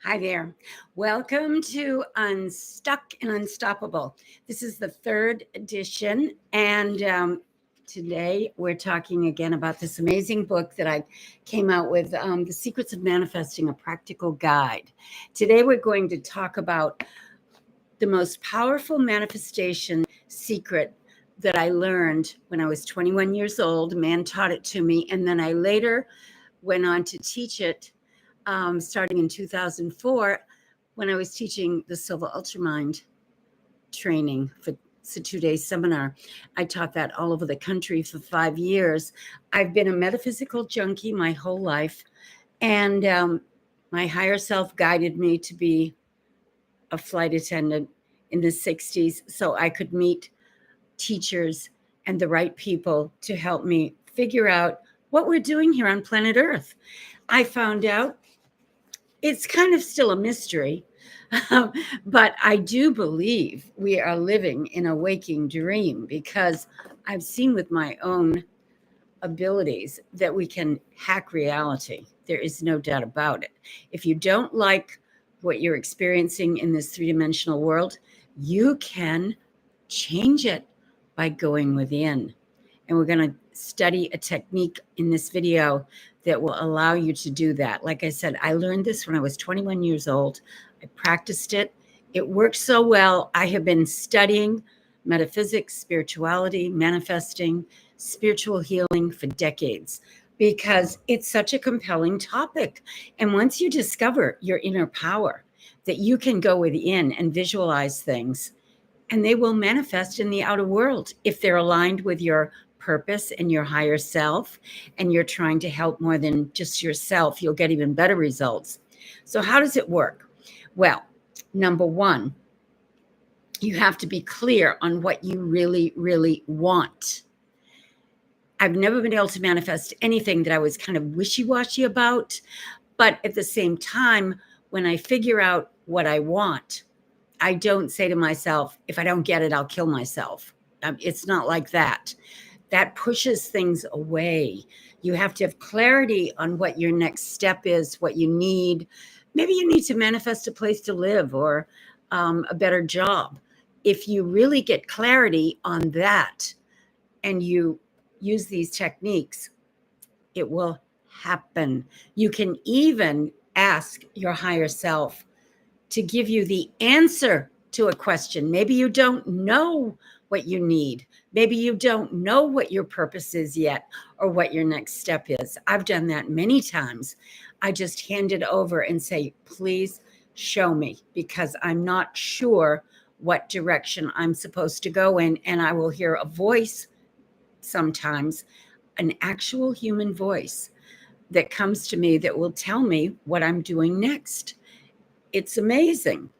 Hi there. Welcome to Unstuck and Unstoppable. This is the third edition, and today we're talking again about this amazing book that I came out with, The Secrets of Manifesting, a Practical Guide. Today we're going to talk about the most powerful manifestation secret that I learned when I was 21 years old. A man taught it to me, and then I later went on to teach it starting in 2004 when I was teaching the Silver Ultramind training. It's a 2-day seminar. I taught that all over the country for 5 years. I've been a metaphysical junkie my whole life, and my higher self guided me to be a flight attendant in the 60s so I could meet teachers and the right people to help me figure out what we're doing here on planet Earth. I found out it's kind of still a mystery, but I do believe we are living in a waking dream because I've seen with my own abilities that we can hack reality. There is no doubt about it. If you don't like what you're experiencing in this three-dimensional world, you can change it by going within. And we're going to study a technique in this video that will allow you to do that. Like I said, I learned this when I was 21 years old. I practiced it. It worked so well. I have been studying metaphysics, spirituality, manifesting, spiritual healing for decades because it's such a compelling topic. And once you discover your inner power, that you can go within and visualize things, and they will manifest in the outer world if they're aligned with your purpose and your higher self, and you're trying to help more than just yourself, you'll get even better results. So how does it work? Well, number one, you have to be clear on what you really, really want. I've never been able to manifest anything that I was kind of wishy-washy about, but at the same time, when I figure out what I want, I don't say to myself, if I don't get it, I'll kill myself. It's not like that. That pushes things away. You have to have clarity on what your next step is, what you need. Maybe you need to manifest a place to live or a better job. If you really get clarity on that and you use these techniques, it will happen. You can even ask your higher self to give you the answer to a question. Maybe you don't know what you need. Maybe you don't know what your purpose is yet or what your next step is. I've done that many times. I just hand it over and say, please show me, because I'm not sure what direction I'm supposed to go in. And I will hear a voice sometimes, an actual human voice that comes to me that will tell me what I'm doing next. It's amazing.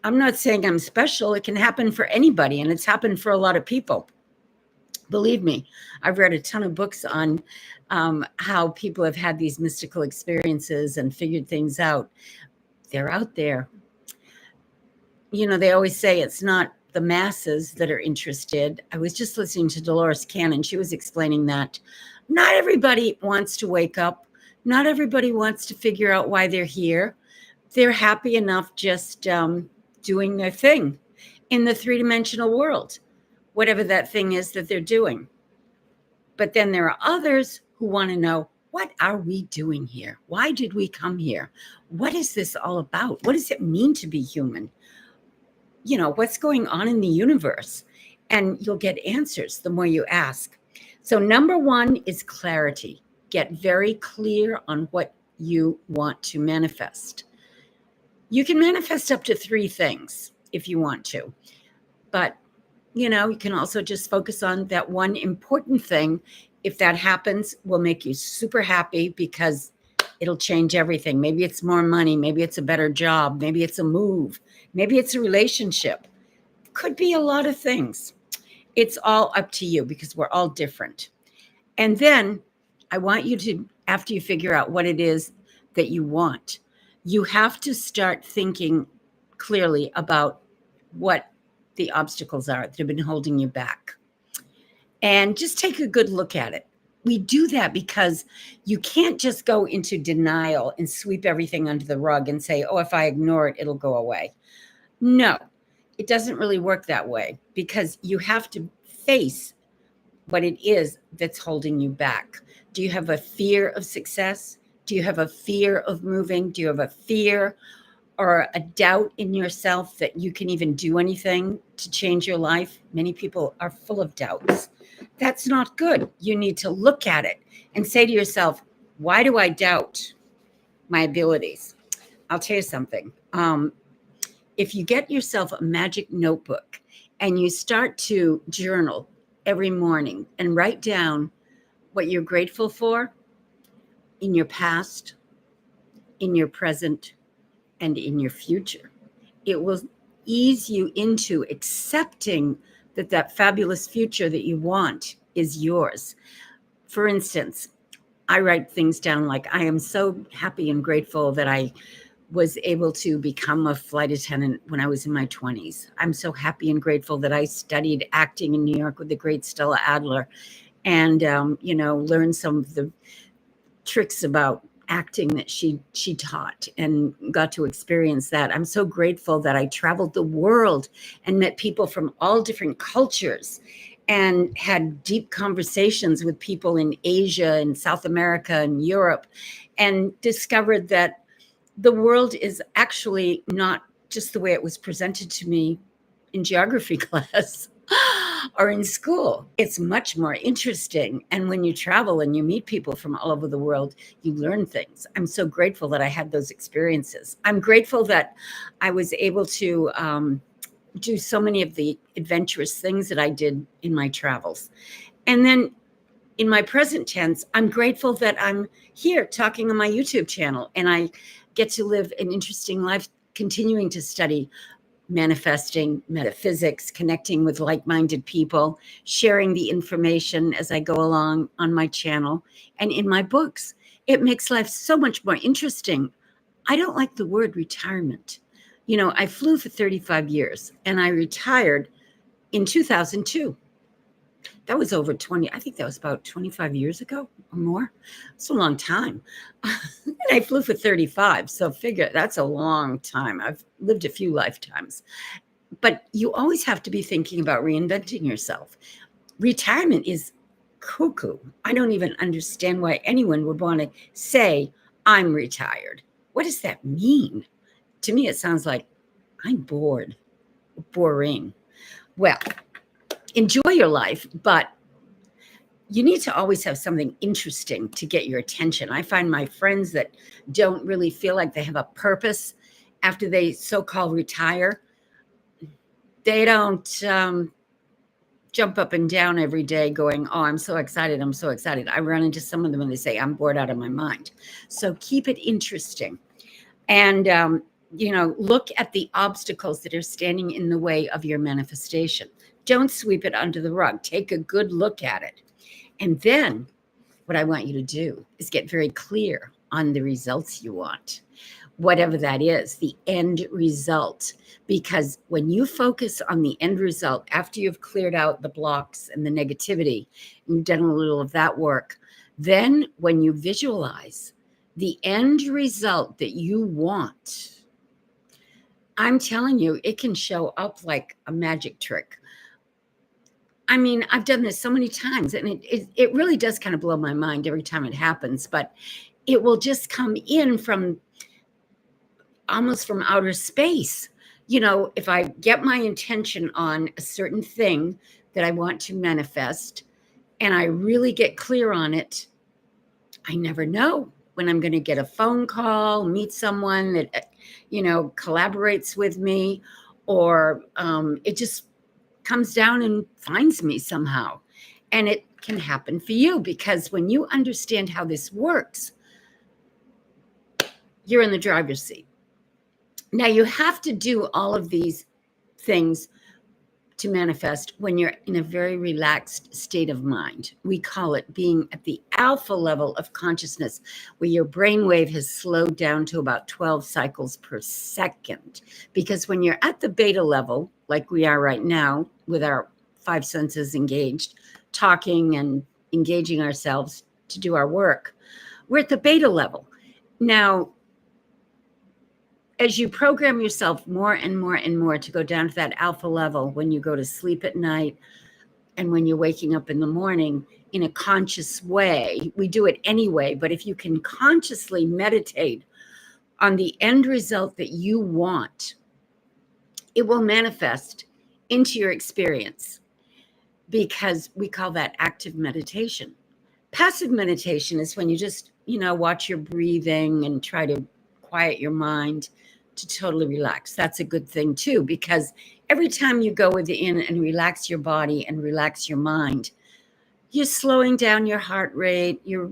I'm not saying I'm special. It can happen for anybody, and it's happened for a lot of people. Believe me, I've read a ton of books on how people have had these mystical experiences and figured things out. They're out there. You know, they always say it's not the masses that are interested. I was just listening to Dolores Cannon. She was explaining that not everybody wants to wake up. Not everybody wants to figure out why they're here. They're happy enough just doing their thing in the three-dimensional world, whatever that thing is that they're doing. But then there are others who want to know, what are we doing here? Why did we come here? What is this all about? What does it mean to be human? You know, what's going on in the universe? And you'll get answers the more you ask. So number one is clarity. Get very clear on what you want to manifest. You can manifest up to 3 things if you want to, but you know, you can also just focus on that one important thing. If that happens, will make you super happy because it'll change everything. Maybe it's more money. Maybe it's a better job. Maybe it's a move. Maybe it's a relationship. Could be a lot of things. It's all up to you because we're all different. And then I want you to, after you figure out what it is that you want, you have to start thinking clearly about what the obstacles are that have been holding you back. And just take a good look at it. we do that because you can't just go into denial and sweep everything under the rug and say, oh, if I ignore it, it'll go away. No, it doesn't really work that way, because you have to face what it is that's holding you back. Do you have a fear of success? Do you have a fear of moving? Do you have a fear or a doubt in yourself that you can even do anything to change your life? Many people are full of doubts. That's not good. You need to look at it and say to yourself, why do I doubt my abilities? I'll tell you something. If you get yourself a magic notebook and you start to journal every morning and write down what you're grateful for in your past, in your present, and in your future, it will ease you into accepting that that fabulous future that you want is yours. For instance, I write things down like, I am so happy and grateful that I was able to become a flight attendant when I was in my 20s. I'm so happy and grateful that I studied acting in New York with the great Stella Adler and, learned some of the tricks about acting that she taught and got to experience that. I'm so grateful that I traveled the world and met people from all different cultures and had deep conversations with people in Asia and South America and Europe, and discovered that the world is actually not just the way it was presented to me in geography class or in school. It's much more interesting. And when you travel and you meet people from all over the world, you learn things. I'm so grateful that I had those experiences. I'm grateful that I was able to do so many of the adventurous things that I did in my travels. And then in my present tense, I'm grateful that I'm here talking on my YouTube channel, and I get to live an interesting life, continuing to study manifesting, metaphysics, connecting with like-minded people, sharing the information as I go along on my channel and in my books. It makes life so much more interesting. I don't like the word retirement. I flew for 35 years and I retired in 2002. That was over 20, I think that was about 25 years ago or more. It's a long time. And I flew for 35. So figure that's a long time. I've lived a few lifetimes. But you always have to be thinking about reinventing yourself. Retirement is cuckoo. I don't even understand why anyone would want to say, I'm retired. What does that mean? To me, it sounds like I'm bored, boring. Well, enjoy your life, but you need to always have something interesting to get your attention. I find my friends that don't really feel like they have a purpose after they so-called retire, they don't jump up and down every day going, oh, I'm so excited, I'm so excited. I run into some of them and they say, I'm bored out of my mind. So keep it interesting. And, look at the obstacles that are standing in the way of your manifestation. Don't sweep it under the rug. Take a good look at it. And then what I want you to do is get very clear on the results you want, whatever that is, the end result. Because when you focus on the end result, after you've cleared out the blocks and the negativity, and you've done a little of that work, then when you visualize the end result that you want, I'm telling you, it can show up like a magic trick. I mean, I've done this so many times, and it really does kind of blow my mind every time it happens, but it will just come in from almost from outer space. If I get my intention on a certain thing that I want to manifest and I really get clear on it, I never know when I'm going to get a phone call, meet someone that, collaborates with me, or it just comes down and finds me somehow. And it can happen for you, because when you understand how this works, you're in the driver's seat. Now, you have to do all of these things to manifest when you're in a very relaxed state of mind. We call it being at the alpha level of consciousness, where your brainwave has slowed down to about 12 cycles per second. Because when you're at the beta level, like we are right now, with our five senses engaged, talking and engaging ourselves to do our work. We're at the beta level. Now, as you program yourself more and more and more to go down to that alpha level when you go to sleep at night and when you're waking up in the morning in a conscious way, we do it anyway, but if you can consciously meditate on the end result that you want, it will manifest into your experience, because we call that active meditation. Passive meditation is when you just, watch your breathing and try to quiet your mind to totally relax. That's a good thing too, because every time you go within and relax your body and relax your mind, you're slowing down your heart rate, you're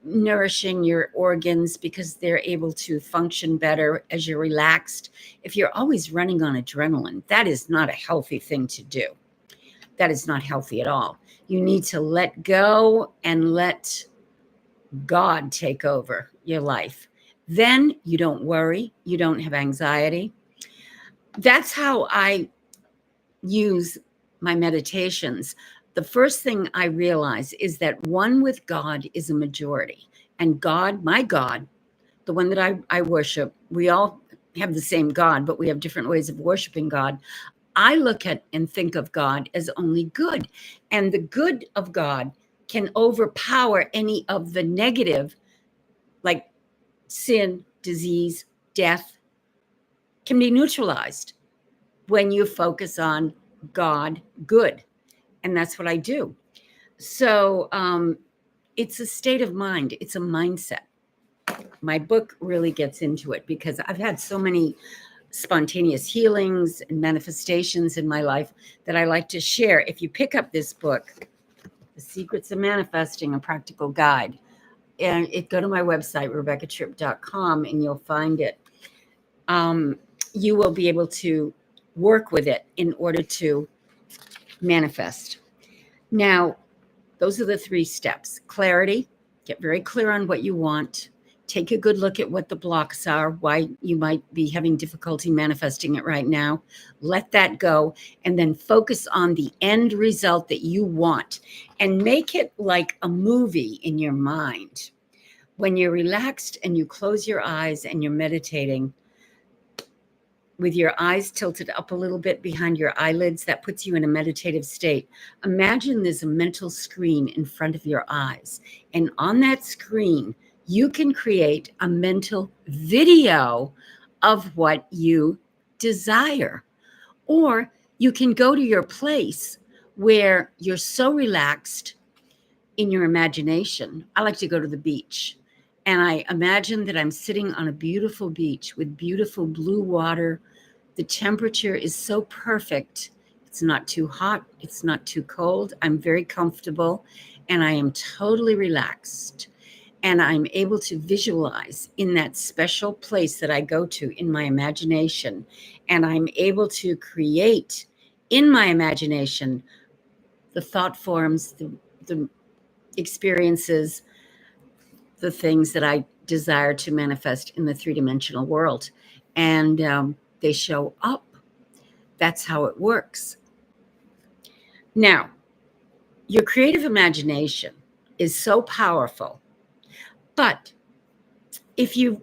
nourishing your organs because they're able to function better as you're relaxed. If you're always running on adrenaline, that is not a healthy thing to do. That is not healthy at all. You need to let go and let God take over your life. Then you don't worry. You don't have anxiety. That's how I use my meditations. The first thing I realize is that one with God is a majority. And God, my God, the one that I worship, we all have the same God, but we have different ways of worshiping God. I look at and think of God as only good. And the good of God can overpower any of the negative, like sin, disease, death, can be neutralized when you focus on God good. And that's what I do. So it's a state of mind. It's a mindset. My book really gets into it because I've had so many spontaneous healings and manifestations in my life that I like to share. If you pick up this book, The Secrets of Manifesting, a Practical Guide, and go to my website, RebeccaTripp.com, and you'll find it. You will be able to work with it in order to manifest. Now, those are the 3 steps. Clarity, get very clear on what you want. Take a good look at what the blocks are, why you might be having difficulty manifesting it right now. Let that go, and then focus on the end result that you want, and make it like a movie in your mind. When you're relaxed and you close your eyes and you're meditating, with your eyes tilted up a little bit behind your eyelids, that puts you in a meditative state. Imagine there's a mental screen in front of your eyes. And on that screen, you can create a mental video of what you desire. Or you can go to your place where you're so relaxed in your imagination. I like to go to the beach. And I imagine that I'm sitting on a beautiful beach with beautiful blue water. The temperature is so perfect. It's not too hot. It's not too cold. I'm very comfortable and I am totally relaxed. And I'm able to visualize in that special place that I go to in my imagination. And I'm able to create in my imagination the thought forms, the experiences, the things that I desire to manifest in the 3-dimensional world. And they show up. That's how it works. Now, your creative imagination is so powerful, but if you're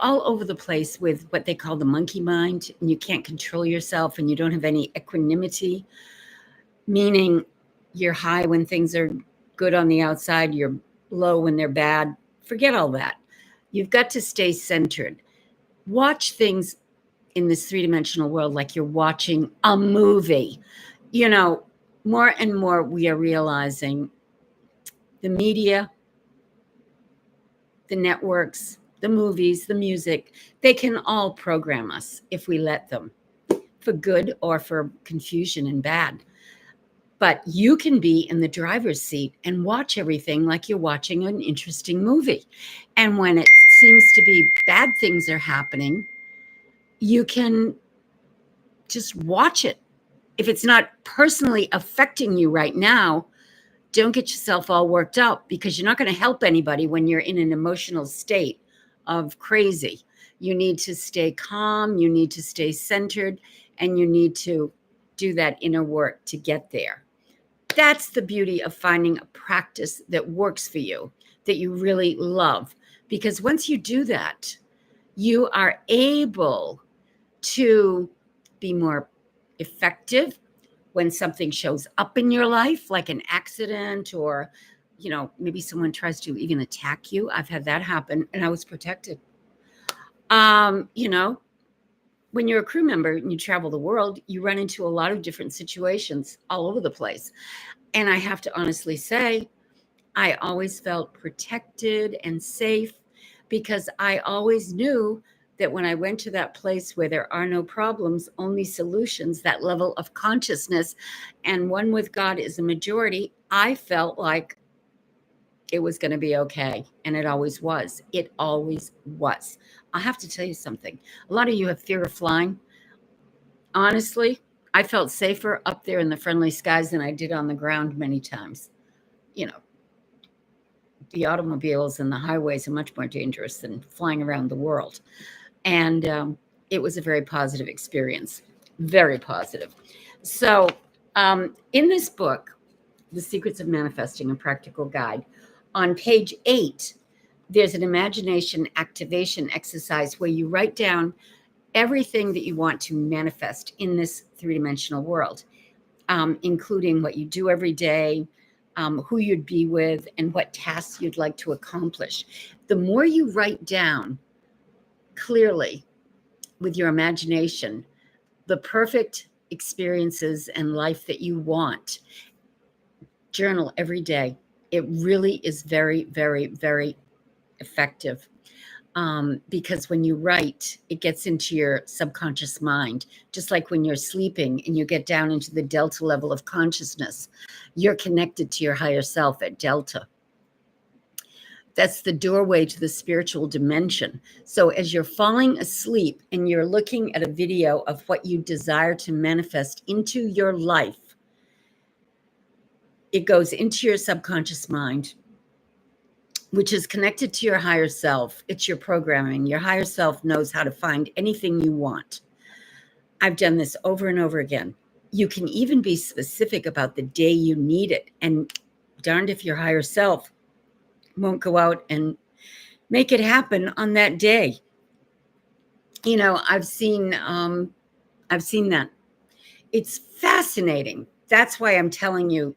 all over the place with what they call the monkey mind, and you can't control yourself and you don't have any equanimity, meaning you're high when things are good on the outside, you're low when they're bad, forget all that. You've got to stay centered. Watch things in this 3-dimensional world like you're watching a movie. More and more we are realizing the media, the networks, the movies, the music, they can all program us if we let them, for good or for confusion and bad. But you can be in the driver's seat and watch everything like you're watching an interesting movie. And when it seems to be bad things are happening, you can just watch it. If it's not personally affecting you right now, don't get yourself all worked up, because you're not going to help anybody when you're in an emotional state of crazy. You need to stay calm, you need to stay centered, and you need to do that inner work to get there. That's the beauty of finding a practice that works for you, that you really love. Because once you do that, you are able to be more effective when something shows up in your life, like an accident, or maybe someone tries to even attack you. I've had that happen, and I was protected. You know, when you're a crew member and you travel the world, you run into a lot of different situations all over the place. And I have to honestly say, I always felt protected and safe because I always knew that when I went to that place where there are no problems, only solutions, that level of consciousness, and one with God is a majority, I felt like it was going to be okay. And it always was. It always was. I have to tell you something. A lot of you have fear of flying. Honestly, I felt safer up there in the friendly skies than I did on the ground many times. You know, the automobiles and the highways are much more dangerous than flying around the world. And it was a very positive experience, very positive. So in this book, The Secrets of Manifesting, a Practical Guide, on page 8, there's an imagination activation exercise where you write down everything that you want to manifest in this three-dimensional world, including what you do every day, who you'd be with, and what tasks you'd like to accomplish. The more you write down clearly with your imagination the perfect experiences and life that you want, journal every day. It really is very, very, very effective. Because when you write, it gets into your subconscious mind, just like when you're sleeping and you get down into the delta level of consciousness, you're connected to your higher self at delta. That's the doorway to the spiritual dimension. So as you're falling asleep and you're looking at a video of what you desire to manifest into your life, it goes into your subconscious mind, which is connected to your higher self. It's your programming. Your higher self knows how to find anything you want. I've done this over and over again. You can even be specific about the day you need it. And darned if your higher self won't go out and make it happen on that day. I've seen that. It's fascinating. That's why I'm telling you,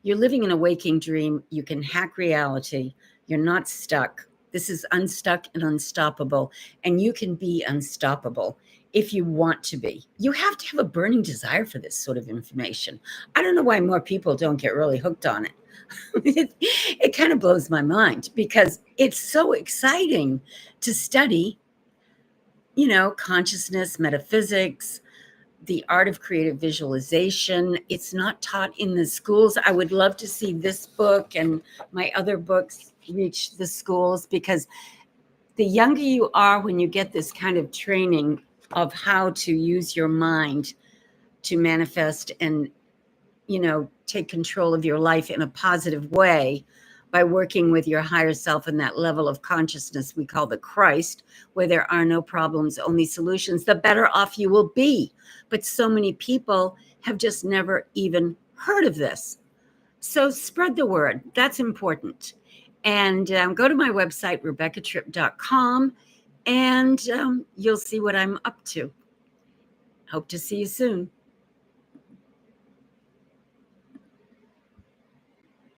you're living in a waking dream. You can hack reality. You're not stuck. This is Unstuck and Unstoppable, and you can be unstoppable if you want to be. You have to have a burning desire for this sort of information. I don't know why more people don't get really hooked on it. It kind of blows my mind because it's so exciting to study, consciousness, metaphysics, the art of creative visualization. It's not taught in the schools. I would love to see this book and my other books reach the schools, because the younger you are when you get this kind of training of how to use your mind to manifest and, take control of your life in a positive way by working with your higher self in that level of consciousness we call the Christ, where there are no problems, only solutions, the better off you will be. But so many people have just never even heard of this. So spread the word. That's important. And go to my website, RebeccaTripp.com, and you'll see what I'm up to. Hope to see you soon.